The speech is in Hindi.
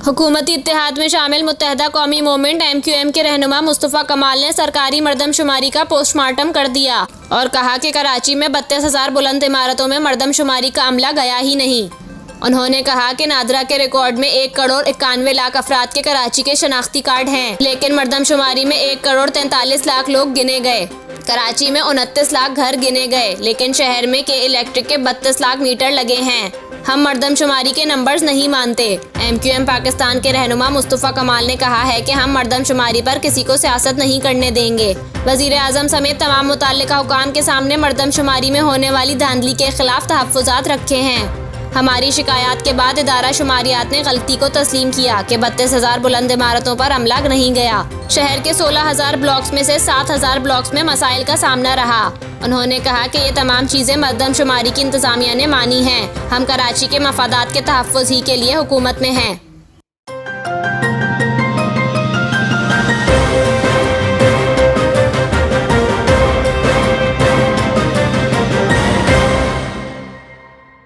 हुकूमती इत्तेहाद में शामिल मुत्तहदा कौमी मूवमेंट MQM के रहनुमा मुस्तफ़ा कमाल ने सरकारी मर्दमशुमारी का पोस्टमार्टम कर दिया और कहा कि कराची में 32,000 बुलंद इमारतों में मर्दमशुमारी का अमला गया ही नहीं। उन्होंने कहा कि नादरा के रिकॉर्ड में 1 करोड़ 91 लाख अफराद के कराची के शनाख्ती कार्ड हैं, लेकिन मर्दमशुमारी में 1 करोड़ 43 लाख लोग गिने गए। कराची में 29 लाख घर गिने गए, लेकिन शहर में के इलेक्ट्रिक के 32 लाख मीटर लगे हैं। हम मर्दमशुमारी के नंबर्स नहीं मानते। MQM पाकिस्तान के रहनुमा मुस्तफ़ा कमाल ने कहा है कि हम मर्दमशुमारी पर किसी को सियासत नहीं करने देंगे। वज़ीर आज़म समेत तमाम मुतल्लिका हुकाम के सामने मर्दमशुमारी में होने वाली धांधली के खिलाफ तहफ़्फ़ुज़ात रखे हैं। हमारी शिकायत के बाद इदारा शुमारियात ने गलती को तस्लीम किया कि 32,000 बुलंद इमारतों पर अमला नहीं गया। शहर के 16,000 ब्लॉक्स में से 7,000 ब्लॉक्स में मसाइल का सामना रहा। उन्होंने कहा कि ये तमाम चीज़ें मर्दमशुमारी की इंतज़ामिया ने मानी हैं। हम कराची के मफादात के तहफ़्फ़ुज़ ही के लिए हुकूमत में हैं।